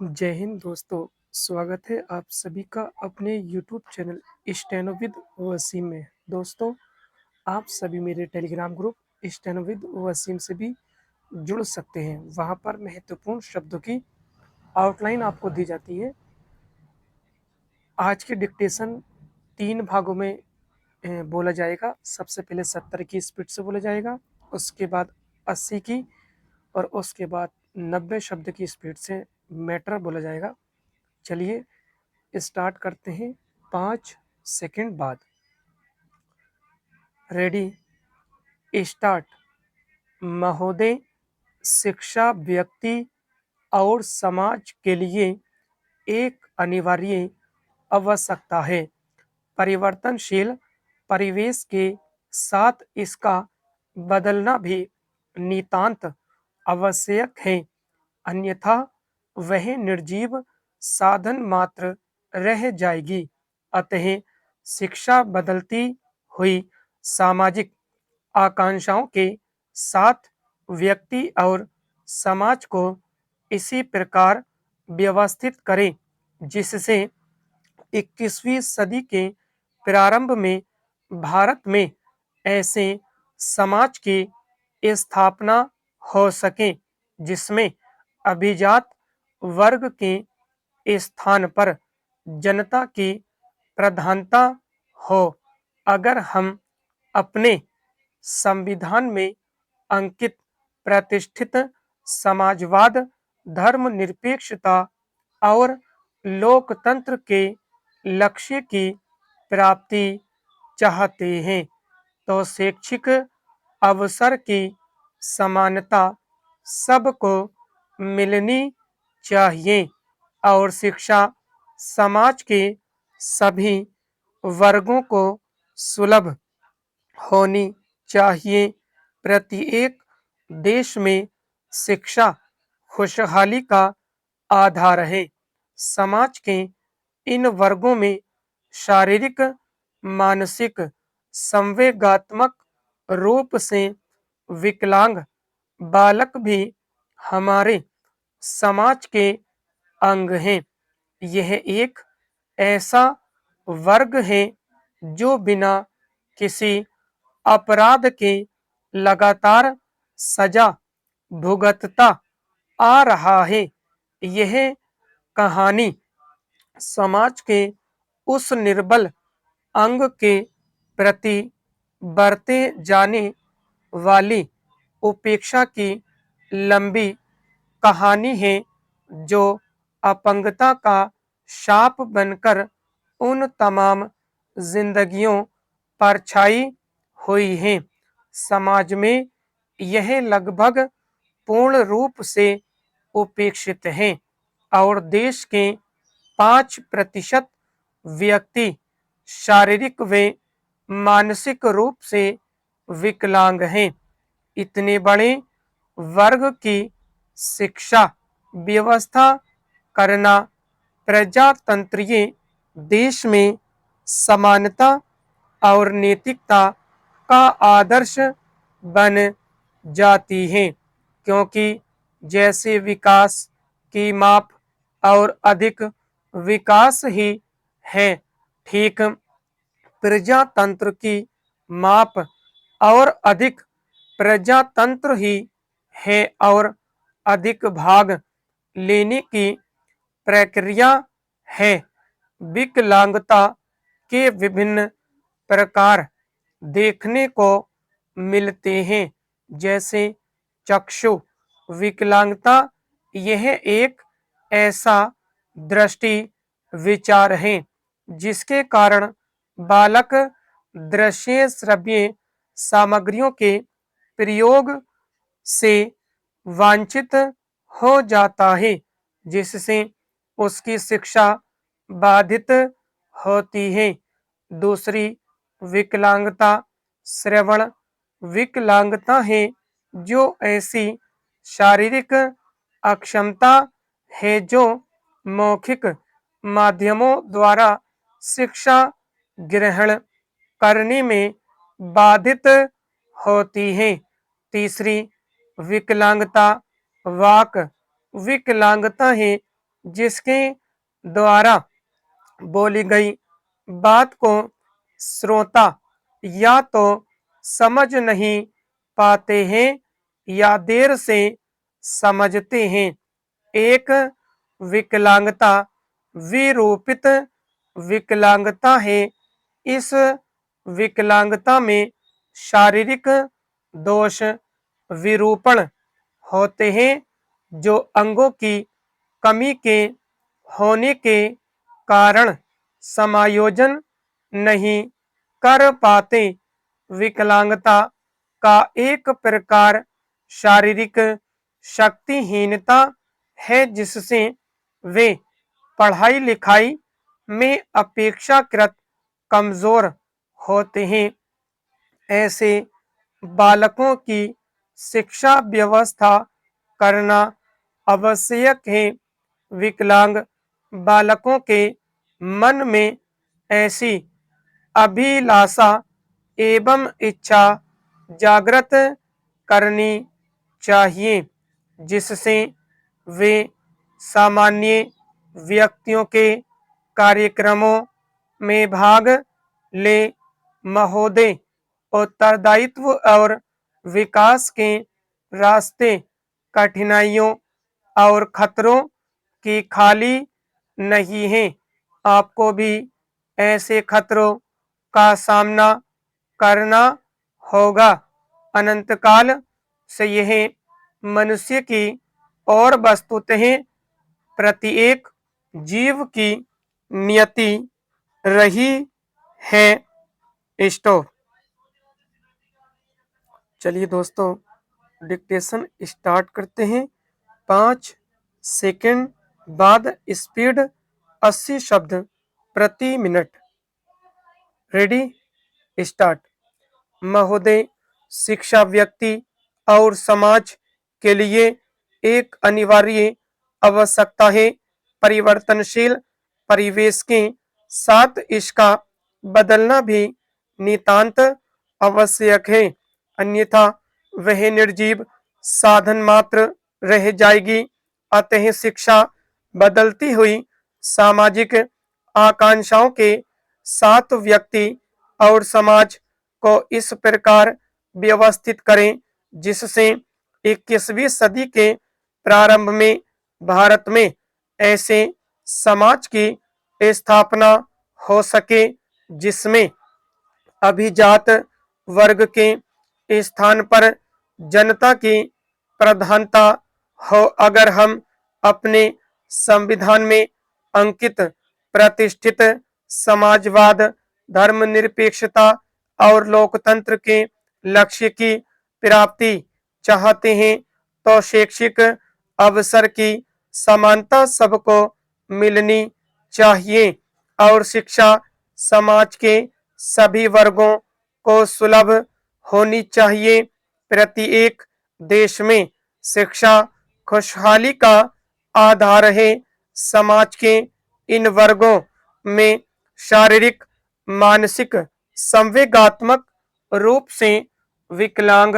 जय हिंद दोस्तों। स्वागत है आप सभी का अपने YouTube channel steno with Wasim में। दोस्तों, आप सभी मेरे Telegram group steno with Wasim से भी जुड़ सकते हैं। वहां पर महत्वपूर्ण शब्दों की आउटलाइन आपको दी जाती है। आज के डिक्टेशन 3 भागों में बोला जाएगा। सबसे पहले 70 की स्पीड से बोला जाएगा, उसके बाद 80 की, और उसके बाद 90 शब्द की स्पीड से मैटर बोला जाएगा। चलिए स्टार्ट करते हैं 5 सेकंड बाद। Ready, start. महोदय, शिक्षा व्यक्ति और समाज के लिए एक अनिवार्य आवश्यकता है। परिवर्तनशील परिवेश के साथ इसका बदलना भी नितांत आवश्यक है, अन्यथा वह निर्जीव साधन मात्र रह जाएगी। अतः शिक्षा बदलती हुई सामाजिक आकांक्षाओं के साथ व्यक्ति और समाज को इसी प्रकार व्यवस्थित करें जिससे 21वीं सदी के प्रारंभ में भारत में ऐसे समाज की स्थापना हो सके जिसमें अभिजात वर्ग के स्थान पर जनता की प्रधानता हो। अगर हम अपने संविधान में अंकित प्रतिष्ठित समाजवाद, धर्मनिरपेक्षता और लोकतंत्र के लक्ष्य की प्राप्ति चाहते हैं तो शैक्षिक अवसर की समानता सबको मिलनी चाहिए और शिक्षा समाज के सभी वर्गों को सुलभ होनी चाहिए। प्रत्येक देश में शिक्षा खुशहाली का आधार है। समाज के इन वर्गों में शारीरिक, मानसिक, संवेगात्मक रूप से विकलांग बालक भी हमारे समाज के अंग हैं। यह एक ऐसा वर्ग है जो बिना किसी अपराध के लगातार सजा भुगतता आ रहा है। यह कहानी समाज के उस निर्बल अंग के प्रति बरते जाने वाली उपेक्षा की लंबी कहानी है जो अपंगता का शाप बनकर उन तमाम जिंदगियों पर छाई हुई है। समाज में यह लगभग पूर्ण रूप से उपेक्षित है और देश के 5% व्यक्ति शारीरिक व मानसिक रूप से विकलांग हैं। इतने बड़े वर्ग की शिक्षा व्यवस्था करना प्रजातंत्रीय देश में समानता और नैतिकता का आदर्श बन जाती है, क्योंकि जैसे विकास की माप और अधिक विकास ही है, ठीक प्रजातंत्र की माप और अधिक प्रजातंत्र ही है और अधिक भाग लेने की प्रक्रिया है। विकलांगता के विभिन्न प्रकार देखने को मिलते हैं, जैसे चक्षु विकलांगता। यह एक ऐसा दृष्टि विचार है जिसके कारण बालक दृश्य श्रव्य सामग्रियों के प्रयोग से वांछित हो जाता है, जिससे उसकी शिक्षा बाधित होती है। दूसरी विकलांगता श्रवण विकलांगता है, जो ऐसी शारीरिक अक्षमता है जो मौखिक माध्यमों द्वारा शिक्षा ग्रहण करने में बाधित होती है। तीसरी विकलांगता वाक विकलांगता है, जिसके द्वारा बोली गई बात को श्रोता या तो समझ नहीं पाते हैं या देर से समझते हैं। एक विकलांगता विरूपित विकलांगता है। इस विकलांगता में शारीरिक दोष विरूपण होते हैं जो अंगों की कमी के होने के कारण समायोजन नहीं कर पाते। विकलांगता का एक प्रकार शारीरिक शक्तिहीनता है जिससे वे पढ़ाई लिखाई में अपेक्षाकृत कमजोर होते हैं। ऐसे बालकों की शिक्षा व्यवस्था करना आवश्यक है। विकलांग बालकों के मन में ऐसी अभिलाषा एवं इच्छा जागृत करनी चाहिए जिससे वे सामान्य व्यक्तियों के कार्यक्रमों में भाग ले। महोदय, उत्तरदायित्व और विकास के रास्ते कठिनाइयों और खतरों की खाली नहीं है। आपको भी ऐसे खतरों का सामना करना होगा। अनंतकाल से यह मनुष्य की और वस्तुतः प्रत्येक जीव की नियति रही है। स्टॉप। चलिए दोस्तों, डिक्टेशन स्टार्ट करते हैं। 5 सेकंड बाद स्पीड 80 शब्द प्रति मिनट। Ready, start. महोदय, शिक्षा व्यक्ति और समाज के लिए एक अनिवार्य आवश्यकता है। परिवर्तनशील परिवेश के साथ इसका बदलना भी नितांत आवश्यक है, अन्यथा वह निर्जीव साधन मात्र रह जाएगी। अतः शिक्षा बदलती हुई सामाजिक आकांक्षाओं के साथ व्यक्ति और समाज को इस प्रकार व्यवस्थित करें जिससे 21वीं सदी के प्रारंभ में भारत में ऐसे समाज की स्थापना हो सके जिसमें अभिजात वर्ग के स्थान पर जनता की प्रधानता हो। अगर हम अपने संविधान में अंकित प्रतिष्ठित समाजवाद, धर्मनिरपेक्षता और लोकतंत्र के लक्ष्य की प्राप्ति चाहते हैं तो शैक्षिक अवसर की समानता सबको मिलनी चाहिए और शिक्षा समाज के सभी वर्गों को सुलभ होनी चाहिए। प्रत्येक देश में शिक्षा खुशहाली का आधार है। समाज के इन वर्गों में शारीरिक, मानसिक, संवेगात्मक रूप से विकलांग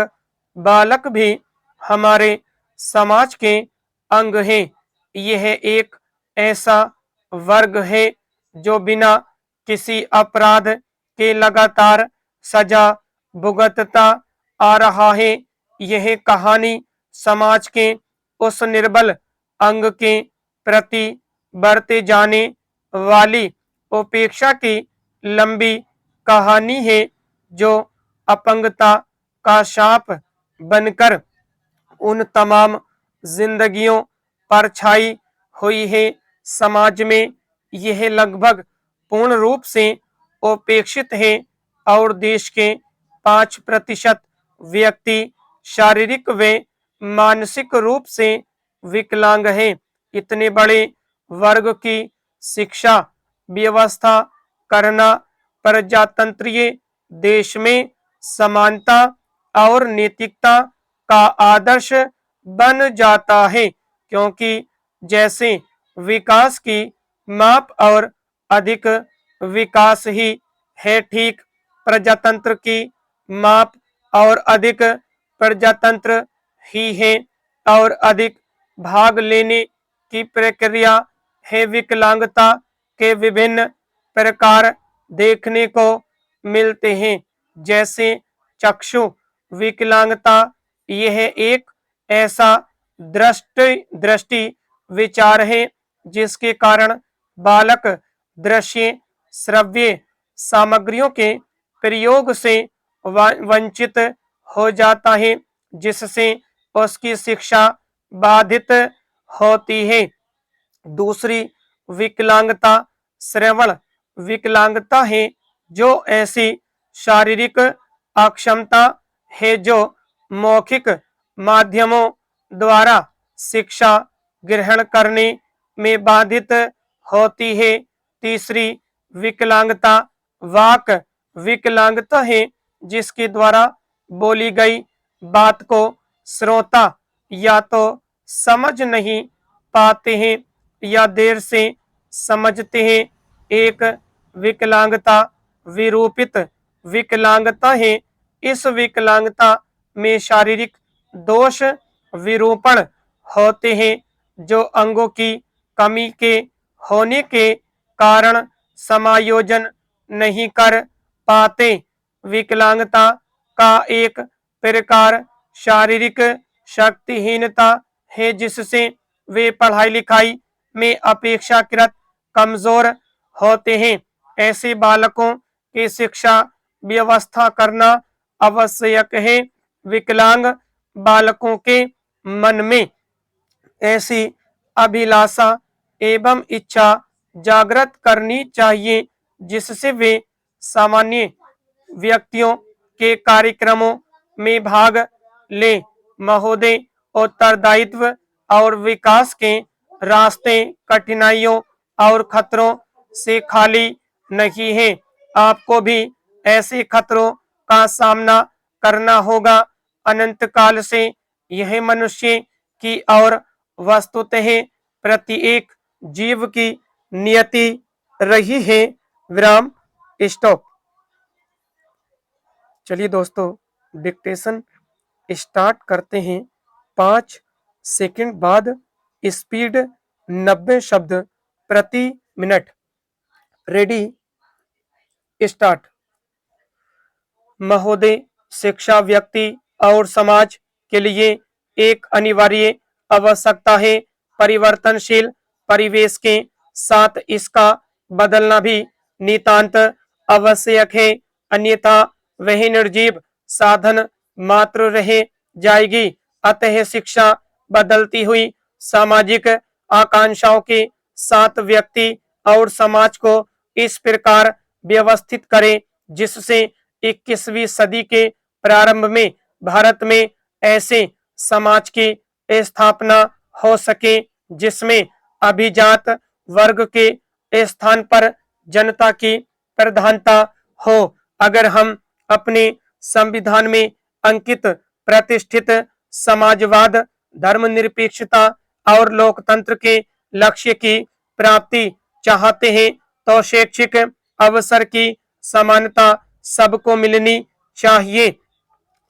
बालक भी हमारे समाज के अंग है। यह एक ऐसा वर्ग है जो बिना किसी अपराध के लगातार सजा भुगतता आ रहा है। यह कहानी समाज के उस निर्बल अंग के प्रति बरते जाने वाली उपेक्षा की लंबी कहानी है जो अपंगता का शाप बनकर उन तमाम जिंदगियों पर छाई हुई है। समाज में यह लगभग पूर्ण रूप से उपेक्षित है और देश के 5% व्यक्ति शारीरिक व मानसिक रूप से विकलांग हैं। इतने बड़े वर्ग की शिक्षा व्यवस्था करना प्रजातंत्रीय देश में समानता और नैतिकता का आदर्श बन जाता है, क्योंकि जैसे विकास की माप और अधिक विकास ही है, ठीक प्रजातंत्र की माप और अधिक प्रजातंत्र ही है और अधिक भाग लेने की प्रक्रिया है विकलांगता के विभिन्न प्रकार देखने को मिलते हैं, जैसे चक्षु विकलांगता। यह एक ऐसा दृष्टि विचार है जिसके कारण बालक दृश्य श्रव्य सामग्रियों के प्रयोग से वंचित हो जाता है, जिससे उसकी शिक्षा बाधित होती है। दूसरी विकलांगता श्रवण विकलांगता है, जो ऐसी शारीरिक अक्षमता है जो मौखिक माध्यमों द्वारा शिक्षा ग्रहण करने में बाधित होती है। तीसरी विकलांगता वाक विकलांगता है, जिसके द्वारा बोली गई बात को श्रोता या तो समझ नहीं पाते हैं या देर से समझते हैं। एक विकलांगता विरूपित विकलांगता है। इस विकलांगता में शारीरिक दोष विरूपण होते हैं, जो अंगों की कमी के होने के कारण समायोजन नहीं कर पाते। विकलांगता का एक प्रकार शारीरिक शक्तिहीनता है, जिससे वे पढ़ाई लिखाई में अपेक्षाकृत कमजोर होते हैं। ऐसे बालकों की शिक्षा व्यवस्था करना आवश्यक है। विकलांग बालकों के मन में ऐसी अभिलाषा एवं इच्छा जागृत करनी चाहिए, जिससे वे सामान्य व्यक्तियों के कार्यक्रमों में भाग ले। महोदय, उत्तरदायित्व और विकास के रास्ते कठिनाइयों और खतरों से खाली नहीं है। आपको भी ऐसे खतरों का सामना करना होगा। अनंत काल से यह मनुष्य की और वस्तुतः प्रत्येक जीव की नियति रही है। विराम स्टॉप। चलिए दोस्तों, डिक्टेशन स्टार्ट करते हैं। 5 सेकंड बाद स्पीड 90 शब्द प्रति मिनट। Ready, start. महोदय, शिक्षा व्यक्ति और समाज के लिए एक अनिवार्य आवश्यकता है। परिवर्तनशील परिवेश के साथ इसका बदलना भी नितांत आवश्यक है, अन्यथा वह निर्जीव साधन मात्र रह जाएगी। अतः शिक्षा बदलती हुई सामाजिक आकांक्षाओं के साथ व्यक्ति और समाज को इस प्रकार व्यवस्थित करे, जिससे 21वीं सदी के प्रारंभ में भारत में ऐसे समाज की स्थापना हो सके जिसमें अभिजात वर्ग के स्थान पर जनता की प्रधानता हो। अगर हम अपने संविधान में अंकित प्रतिष्ठित समाजवाद, धर्मनिरपेक्षता और लोकतंत्र के लक्ष्य की प्राप्ति चाहते हैं, तो शैक्षिक अवसर की समानता सबको मिलनी चाहिए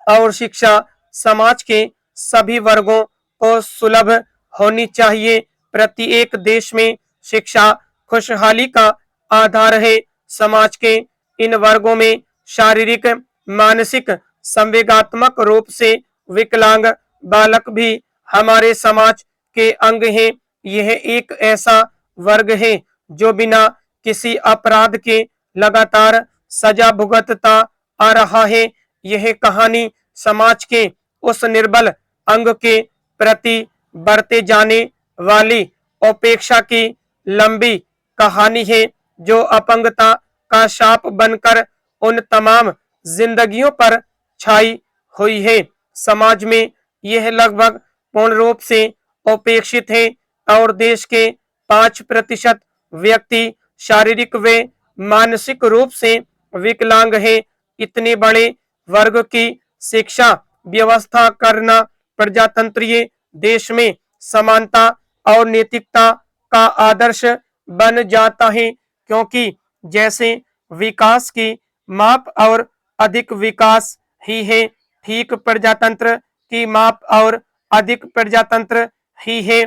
और शिक्षा समाज के सभी वर्गों को सुलभ होनी चाहिए। प्रत्येक देश में शिक्षा खुशहाली का आधार है। समाज के इन वर्गों में शारीरिक, मानसिक, संवेगात्मक रूप से विकलांग बालक भी हमारे समाज के अंग हैं। यह एक ऐसा वर्ग है जो बिना किसी अपराध के लगातार सजा भुगतता आ रहा है। यह कहानी समाज के उस निर्बल अंग के प्रति बढ़ते जाने वाली उपेक्षा की लंबी कहानी है, जो अपंगता का शाप बनकर उन तमाम जिंदगियों पर छाई हुई है। समाज में यह लगभग पूर्ण रूप से उपेक्षित है और देश के 5% व्यक्ति शारीरिक व मानसिक रूप से विकलांग है। इतने बड़े वर्ग की शिक्षा व्यवस्था करना प्रजातंत्रीय देश में समानता और नैतिकता का आदर्श बन जाता है, क्योंकि जैसे विकास की माप और अधिक विकास ही है, ठीक प्रजातंत्र की माप और अधिक प्रजातंत्र ही है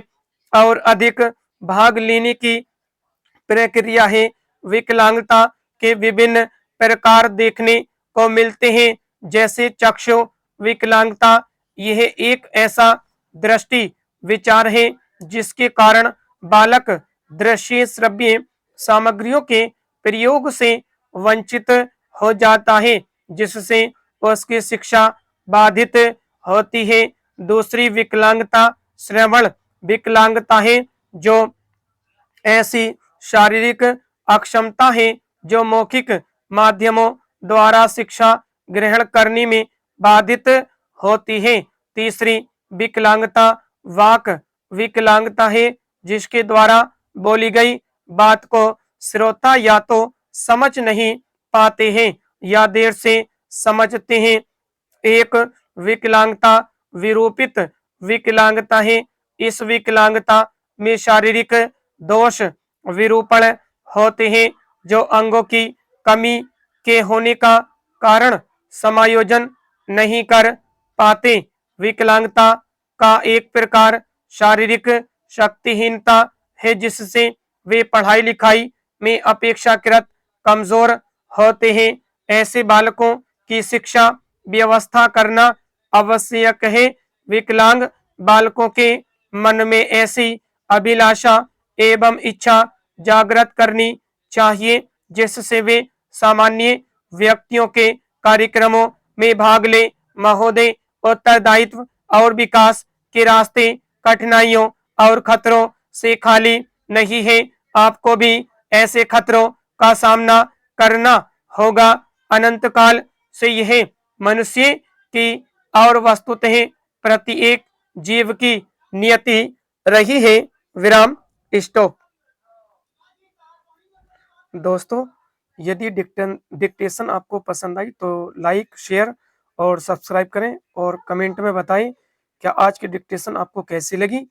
और अधिक भाग लेने की प्रक्रिया है। विकलांगता के विभिन्न प्रकार देखने को मिलते हैं, जैसे चक्षु विकलांगता। यह एक ऐसा दृष्टि विचार है जिसके कारण बालक दृश्य श्रव्य सामग्रियों के प्रयोग से वंचित हो जाता है, जिससे उसकी शिक्षा बाधित होती है। दूसरी विकलांगता श्रवण विकलांगता है, जो ऐसी शारीरिक अक्षमता है जो मौखिक माध्यमों द्वारा शिक्षा ग्रहण करने में बाधित होती है। तीसरी विकलांगता वाक विकलांगता है, जिसके द्वारा बोली गई बात को श्रोता या तो समझ नहीं पाते हैं या देर से समझते हैं। एक विकलांगता विरूपित विकलांगता है। इस विकलांगता में शारीरिक दोष विरूपण होते हैं, जो अंगों की कमी के होने का कारण समायोजन नहीं कर पाते। विकलांगता का एक प्रकार शारीरिक शक्तिहीनता है, जिससे वे पढ़ाई लिखाई में अपेक्षाकृत कमजोर होते हैं। ऐसे बालकों की शिक्षा व्यवस्था करना आवश्यक है। विकलांग बालकों के मन में ऐसी अभिलाषा एवं इच्छा जागृत करनी चाहिए जिससे वे सामान्य व्यक्तियों के कार्यक्रमों में भाग ले। महोदय, उत्तरदायित्व और विकास के रास्ते कठिनाइयों और खतरों से खाली नहीं है। आपको भी ऐसे खतरों का सामना करना होगा। अनंत काल से यह मनुष्य की और वस्तुतः प्रत्येक जीव की नियति रही है। विराम स्टॉप। दोस्तों, यदि डिक्टेशन आपको पसंद आई तो लाइक, शेयर और सब्सक्राइब करें और कमेंट में बताएं क्या आज की डिक्टेशन आपको कैसी लगी।